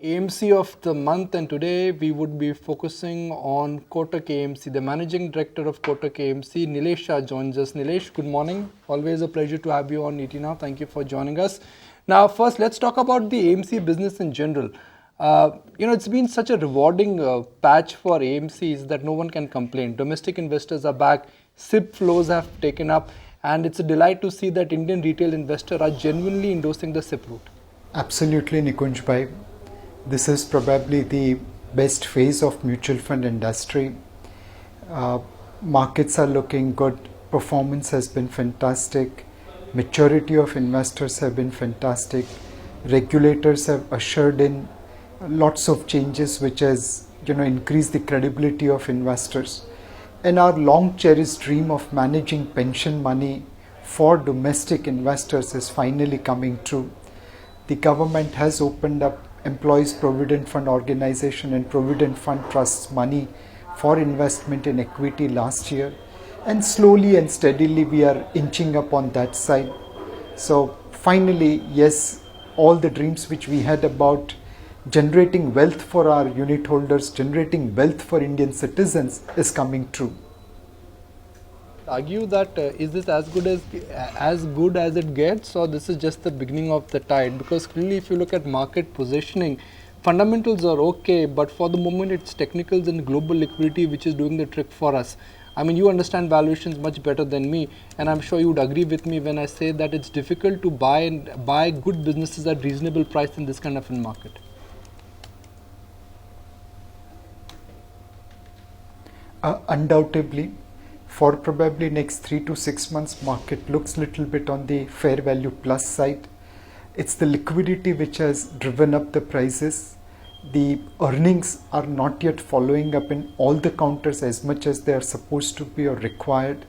AMC of the month, and today we would be focusing on Kotak AMC. The Managing Director of Kotak AMC, Nilesh Shah, joins us. Nilesh, good morning. Always a pleasure to have you on ET Now. Thank you for joining us. Now, first, let's talk about the AMC business in general. It's been such a rewarding patch for AMCs that no one can complain. Domestic investors are back, SIP flows have taken up, and it's a delight to see that Indian retail investors are genuinely endorsing the SIP route. Absolutely, Nikunj bhai. This is probably the best phase of mutual fund industry. Markets are looking good. Performance has been fantastic. Maturity of investors have been fantastic. Regulators have ushered in lots of changes which has increased the credibility of investors. And our long cherished dream of managing pension money for domestic investors is finally coming true. The government has opened up Employees Provident Fund Organization and Provident Fund Trusts money for investment in equity last year, and slowly and steadily we are inching up on that side. So finally, yes, all the dreams which we had about generating wealth for our unit holders, generating wealth for Indian citizens is coming true. Argue that is this as good as it gets, or this is just the beginning of the tide? Because clearly, if you look at market positioning, fundamentals are okay, but for the moment it's technicals and global liquidity which is doing the trick for us. I mean, you understand valuations much better than me, and I'm sure you would agree with me when I say that it's difficult to buy good businesses at reasonable price in this kind of a market. Undoubtedly, for probably next 3 to 6 months, market looks little bit on the fair value plus side. It's the liquidity which has driven up the prices. The earnings are not yet following up in all the counters as much as they are supposed to be or required.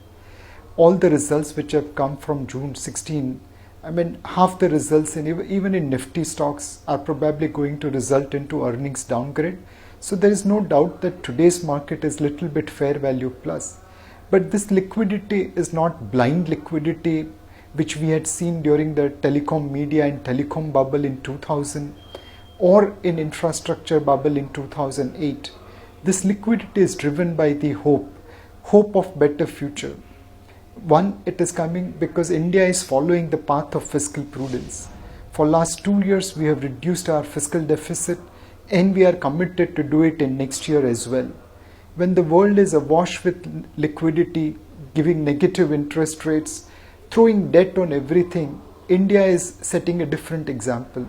All the results which have come from June 16, I mean, half the results even in Nifty stocks are probably going to result into earnings downgrade. So there is no doubt that today's market is little bit fair value plus. But this liquidity is not blind liquidity which we had seen during the telecom media and telecom bubble in 2000 or in infrastructure bubble in 2008. This liquidity is driven by the hope of better future. One, it is coming because India is following the path of fiscal prudence. For last 2 years, we have reduced our fiscal deficit and we are committed to do it in next year as well. When the world is awash with liquidity, giving negative interest rates, throwing debt on everything, India is setting a different example.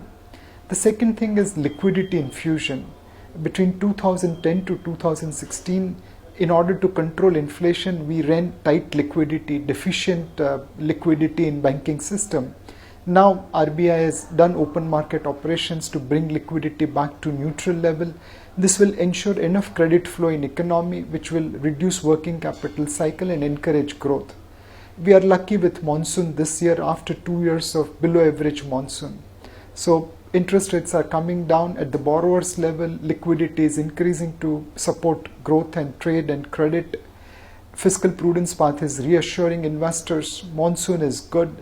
The second thing is liquidity infusion. Between 2010 to 2016, in order to control inflation, we ran tight liquidity, deficient liquidity in banking system. Now RBI has done open market operations to bring liquidity back to neutral level. This will ensure enough credit flow in economy, which will reduce working capital cycle and encourage growth. We are lucky with monsoon this year after 2 years of below average monsoon. So interest rates are coming down at the borrower's level, liquidity is increasing to support growth and trade and credit. Fiscal prudence path is reassuring investors, monsoon is good.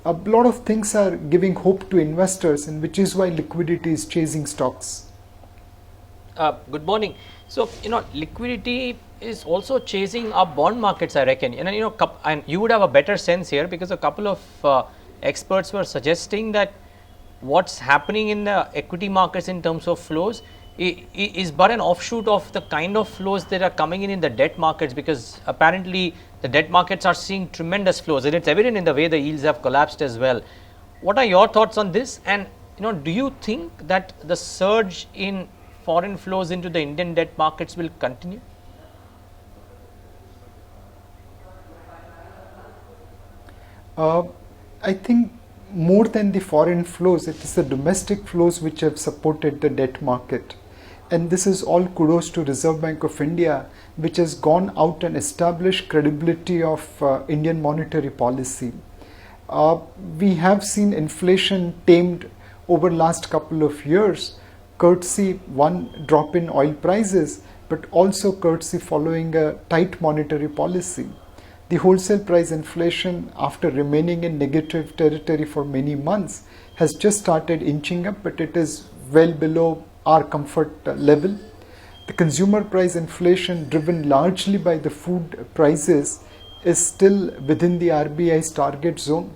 A lot of things are giving hope to investors, and which is why liquidity is chasing stocks. Good morning. So, liquidity is also chasing our bond markets, I reckon. And you would have a better sense here because a couple of experts were suggesting that what's happening in the equity markets in terms of flows is but an offshoot of the kind of flows that are coming in the debt markets, because apparently the debt markets are seeing tremendous flows, and it's evident in the way the yields have collapsed as well. What are your thoughts on this? And do you think that the surge in foreign flows into the Indian debt markets will continue? I think more than the foreign flows, it is the domestic flows which have supported the debt market. And this is all kudos to Reserve Bank of India, which has gone out and established credibility of Indian monetary policy. We have seen inflation tamed over last couple of years, courtesy one drop in oil prices, but also courtesy following a tight monetary policy. The wholesale price inflation, after remaining in negative territory for many months, has just started inching up, but it is well below our comfort level. The consumer price inflation, driven largely by the food prices, is still within the RBI's target zone.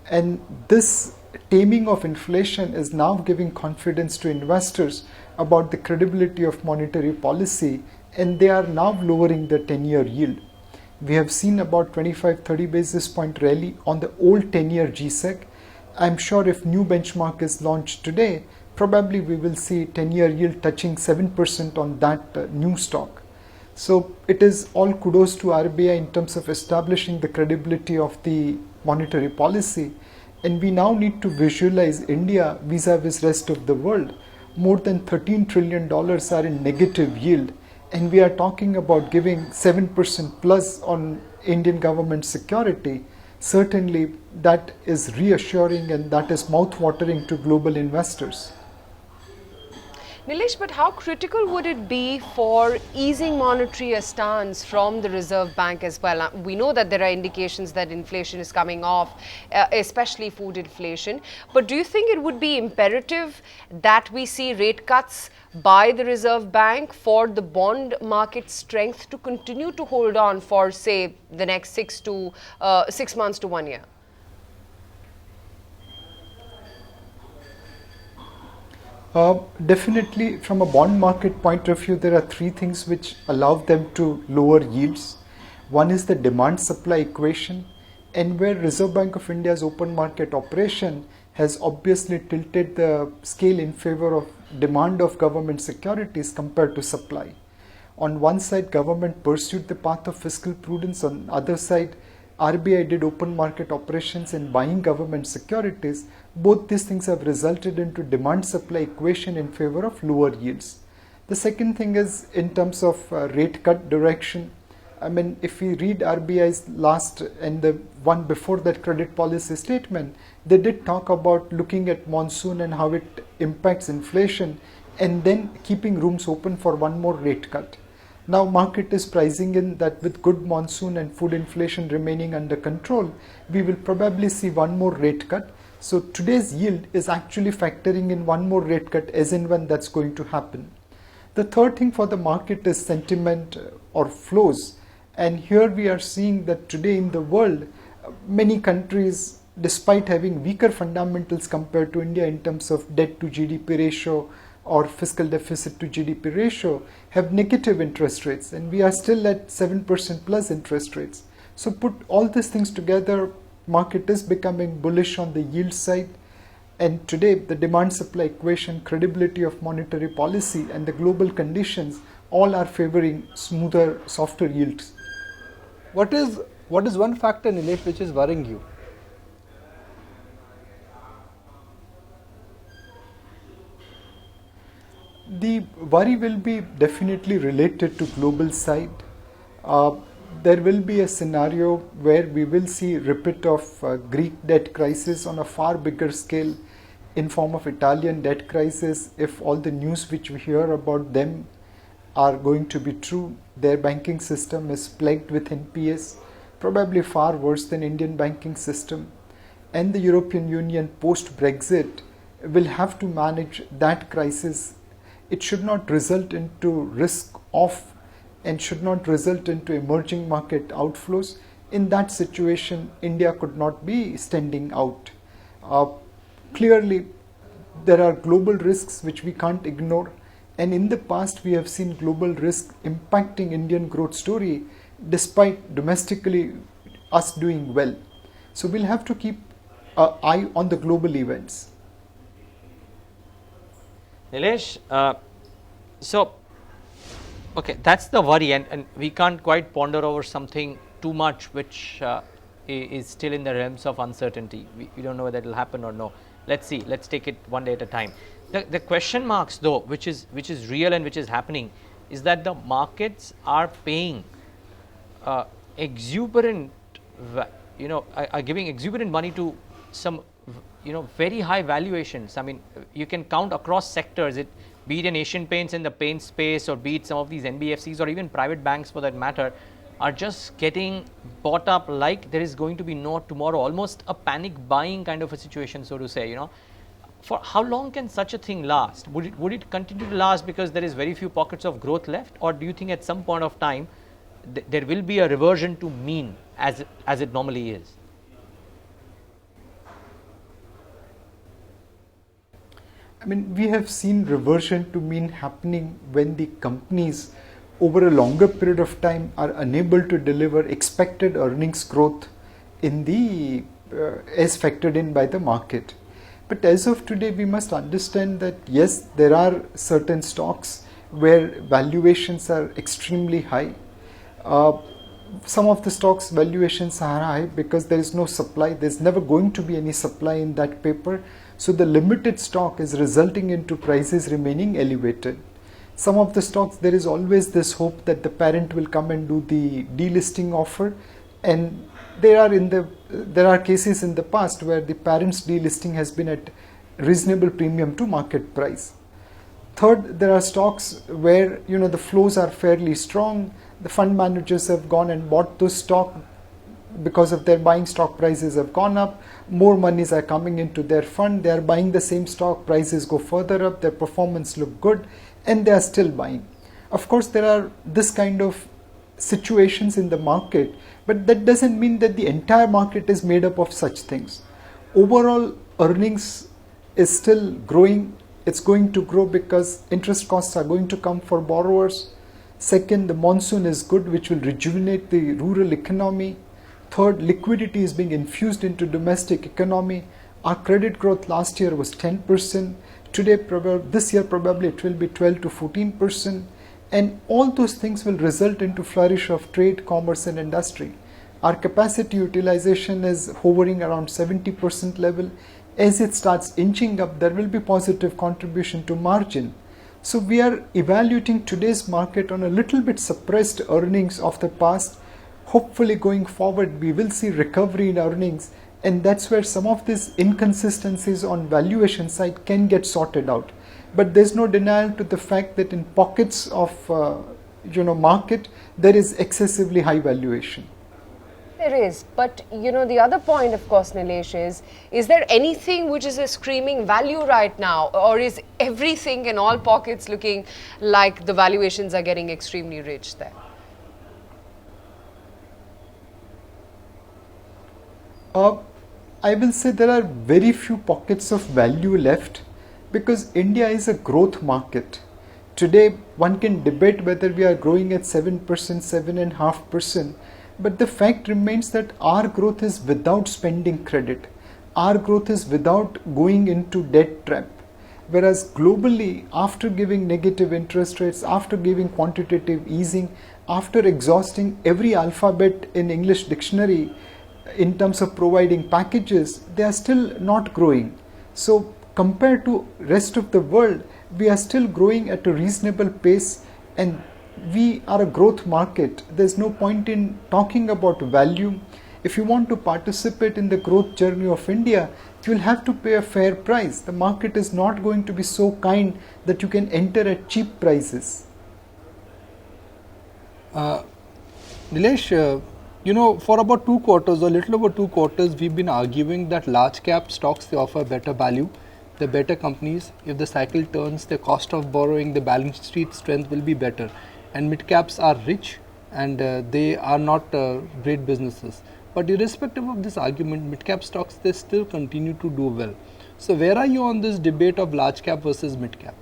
And this taming of inflation is now giving confidence to investors about the credibility of monetary policy, and they are now lowering the 10-year yield. We have seen about 25-30 basis point rally on the old 10-year GSEC. I'm sure if new benchmark is launched today, probably we will see 10-year yield touching 7% on that new stock. So it is all kudos to RBI in terms of establishing the credibility of the monetary policy. And we now need to visualize India vis-a-vis rest of the world. More than $13 trillion are in negative yield. And we are talking about giving 7% plus on Indian government security. Certainly that is reassuring and that is mouth-watering to global investors. Nilesh, but how critical would it be for easing monetary stance from the Reserve Bank as well? We know that there are indications that inflation is coming off, especially food inflation. But do you think it would be imperative that we see rate cuts by the Reserve Bank for the bond market strength to continue to hold on for, say, the next 6 months to 1 year? Definitely, from a bond market point of view, there are three things which allow them to lower yields. One is the demand supply equation, and where Reserve Bank of India's open market operation has obviously tilted the scale in favor of demand of government securities compared to supply. On one side, government pursued the path of fiscal prudence. On the other side, RBI did open market operations in buying government securities. Both these things have resulted into demand supply equation in favor of lower yields. The second thing is in terms of rate cut direction. I mean, if we read RBI's last and the one before that credit policy statement, they did talk about looking at monsoon and how it impacts inflation and then keeping rooms open for one more rate cut. Now market is pricing in that with good monsoon and food inflation remaining under control, we will probably see one more rate cut. So today's yield is actually factoring in one more rate cut as and when that's going to happen. The third thing for the market is sentiment or flows. And here we are seeing that today in the world, many countries, despite having weaker fundamentals compared to India in terms of debt to GDP ratio or fiscal deficit to GDP ratio, have negative interest rates, and we are still at 7% plus interest rates. So put all these things together, market is becoming bullish on the yield side, and today the demand supply equation, credibility of monetary policy and the global conditions all are favoring smoother, softer yields. What is one factor, Nilesh, which is worrying you? The worry will be definitely related to global side. There will be a scenario where we will see repeat of Greek debt crisis on a far bigger scale in form of Italian debt crisis. If all the news which we hear about them are going to be true, their banking system is plagued with NPS, probably far worse than Indian banking system. And the European Union post-Brexit will have to manage that crisis. It should not result into risk off and should not result into emerging market outflows. In that situation, India could not be standing out. Clearly, there are global risks which we can't ignore. And in the past, we have seen global risk impacting Indian growth story despite domestically us doing well. So we'll have to keep an eye on the global events. Nilesh, okay, that's the worry, and we can't quite ponder over something too much which is still in the realms of uncertainty. We don't know whether it will happen or no. Let's see, let's take it one day at a time. The question marks though, which is real and which is happening, is that the markets are paying exuberant, are giving exuberant money to some, very high valuations. I mean, you can count across sectors, be it in Asian Paints in the paint space, or be it some of these NBFCs or even private banks for that matter, are just getting bought up like there is going to be no tomorrow, almost a panic buying kind of a situation, so to say, for how long can such a thing last? Would it continue to last because there is very few pockets of growth left, or do you think at some point of time there will be a reversion to mean as it normally is? I mean, we have seen reversion to mean happening when the companies over a longer period of time are unable to deliver expected earnings growth in the as factored in by the market. But as of today, we must understand that yes, there are certain stocks where valuations are extremely high. Some of the stocks valuations are high because there is no supply. There's never going to be any supply in that paper. So the limited stock is resulting into prices remaining elevated. Some of the stocks, there is always this hope that the parent will come and do the delisting offer, and there are cases in the past where the parent's delisting has been at reasonable premium to market price. Third, there are stocks where the flows are fairly strong. The fund managers have gone and bought those stock because of their buying stock prices have gone up. More monies are coming into their fund. They are buying the same stock, prices go further up, their performance look good, and they are still buying. Of course, there are this kind of situations in the market, but that doesn't mean that the entire market is made up of such things. Overall, earnings is still growing. It's going to grow because interest costs are going to come for borrowers. Second, the monsoon is good, which will rejuvenate the rural economy. Third, liquidity is being infused into domestic economy. Our credit growth last year was 10%. This year probably it will be 12 to 14%. And all those things will result into flourish of trade, commerce and industry. Our capacity utilization is hovering around 70% level. As it starts inching up, there will be positive contribution to margin. So we are evaluating today's market on a little bit suppressed earnings of the past. Hopefully going forward, we will see recovery in earnings, and that's where some of these inconsistencies on valuation side can get sorted out. But there's no denial to the fact that in pockets of market, there is excessively high valuation. There is, but the other point, of course, Nilesh, is there anything which is a screaming value right now, or is everything in all pockets looking like the valuations are getting extremely rich there? I will say there are very few pockets of value left because India is a growth market. Today, one can debate whether we are growing at 7%, 7.5%, but the fact remains that our growth is without spending credit. Our growth is without going into debt trap. Whereas globally, after giving negative interest rates, after giving quantitative easing, after exhausting every alphabet in English dictionary, in terms of providing packages, they are still not growing. So compared to rest of the world, we are still growing at a reasonable pace, and we are a growth market. There's no point in talking about value. If you want to participate in the growth journey of India, you will have to pay a fair price. The market is not going to be so kind that you can enter at cheap prices. Nilesh, for about 2 quarters, or a little over 2 quarters, we've been arguing that large cap stocks, they offer better value, they're better companies. If the cycle turns, the cost of borrowing, the balance sheet strength will be better. And mid caps are rich and they are not great businesses. But irrespective of this argument, mid cap stocks, they still continue to do well. So where are you on this debate of large cap versus mid cap?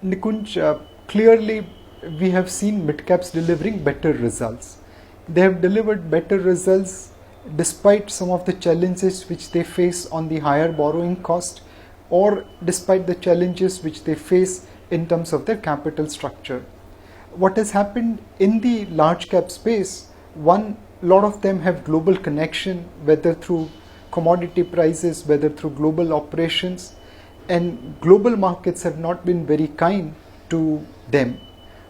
Nikunj, clearly we have seen mid caps delivering better results. They have delivered better results despite some of the challenges which they face on the higher borrowing cost, or despite the challenges which they face in terms of their capital structure. What has happened in the large cap space, a lot of them have global connection, whether through commodity prices, whether through global operations, and global markets have not been very kind to them.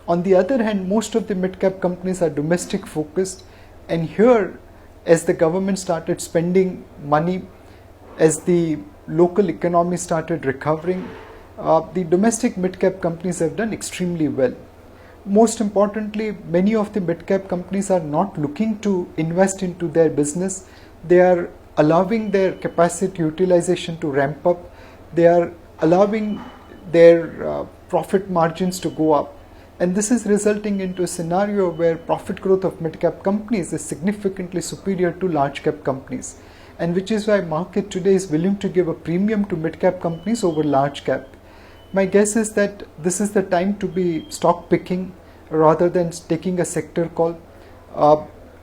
On the other hand, most of the mid-cap companies are domestic focused, and here, as the government started spending money, as the local economy started recovering, the domestic mid-cap companies have done extremely well. Most importantly, many of the mid-cap companies are not looking to invest into their business. They are allowing their capacity utilization to ramp up. They are allowing their profit margins to go up. And this is resulting into a scenario where profit growth of mid-cap companies is significantly superior to large-cap companies. And which is why market today is willing to give a premium to mid-cap companies over large-cap. My guess is that this is the time to be stock picking rather than taking a sector call.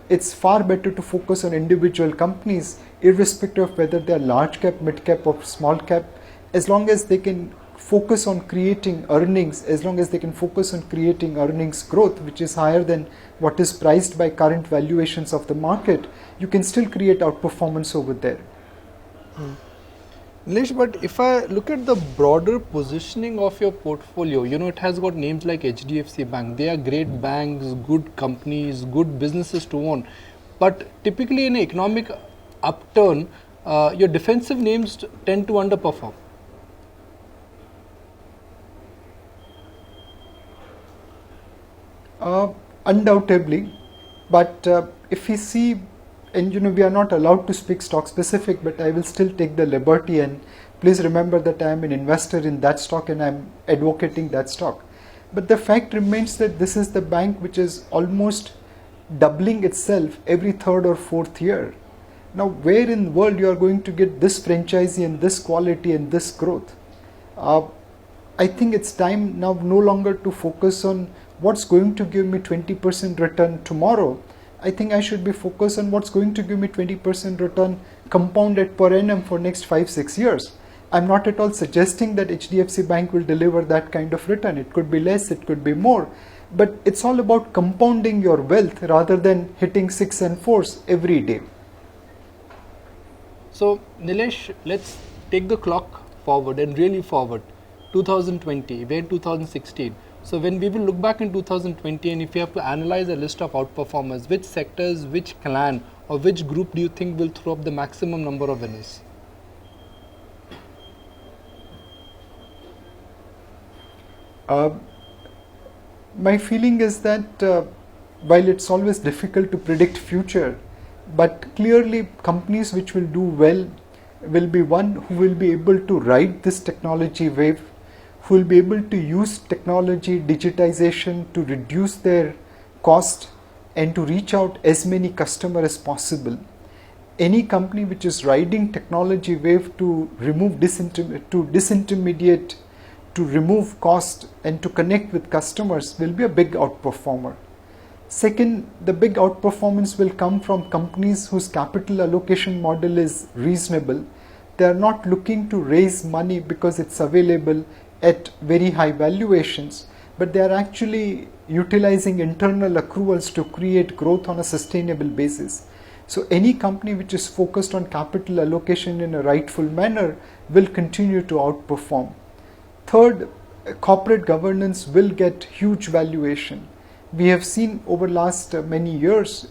It's far better to focus on individual companies, irrespective of whether they are large cap, mid cap, or small cap, as long as they can focus on creating earnings, as long as they can focus on creating earnings growth, which is higher than what is priced by current valuations of the market, you can still create outperformance over there. Nilesh, but if I look at the broader positioning of your portfolio, it has got names like HDFC Bank. They are great banks, good companies, good businesses to own. But typically in an economic upturn, your defensive names tend to underperform. Undoubtedly, but if we see, and we are not allowed to speak stock specific, but I will still take the liberty, and please remember that I am an investor in that stock and I am advocating that stock. But the fact remains that this is the bank which is almost doubling itself every third or fourth year. Now, where in the world you are going to get this franchisee and this quality and this growth? I think it's time now no longer to focus on what's going to give me 20% return tomorrow. I think I should be focused on what's going to give me 20% return compounded per annum for next 5-6 years. I'm not at all suggesting that HDFC Bank will deliver that kind of return. It could be less, it could be more. But it's all about compounding your wealth rather than hitting 6 and 4s every day. So, Nilesh, let's take the clock forward and really forward. 2020, we're in 2016. So when we will look back in 2020 and if you have to analyze a list of outperformers, which sectors, which clan or which group do you think will throw up the maximum number of winners? My feeling is that while it's always difficult to predict future, but clearly companies which will do well will be one who will be able to ride this technology wave, who will be able to use technology, digitization to reduce their cost and to reach out as many customers as possible. Any company which is riding technology wave to remove disintermediate, to remove cost and to connect with customers will be a big outperformer. Second, the big outperformance will come from companies whose capital allocation model is reasonable. They are not looking to raise money because it's available at very high valuations, but they are actually utilizing internal accruals to create growth on a sustainable basis. So any company which is focused on capital allocation in a rightful manner will continue to outperform. Third, corporate governance will get huge valuation. We have seen over last many years,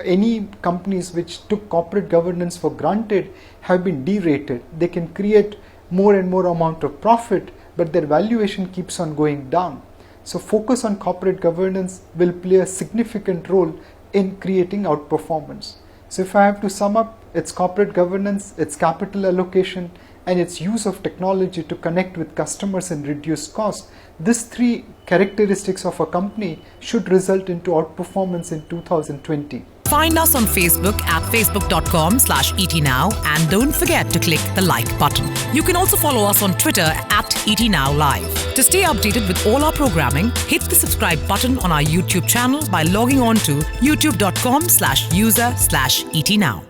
any companies which took corporate governance for granted have been derated. They can create more and more amount of profit, but their valuation keeps on going down. So focus on corporate governance will play a significant role in creating outperformance. So if I have to sum up, it's corporate governance, it's capital allocation, and its use of technology to connect with customers and reduce cost. These three characteristics of a company should result into outperformance in 2020. Find us on Facebook at facebook.com/ETNow and don't forget to click the like button. You can also follow us on Twitter at ETNowLive. To stay updated with all our programming, hit the subscribe button on our YouTube channel by logging on to youtube.com/user/ETNow.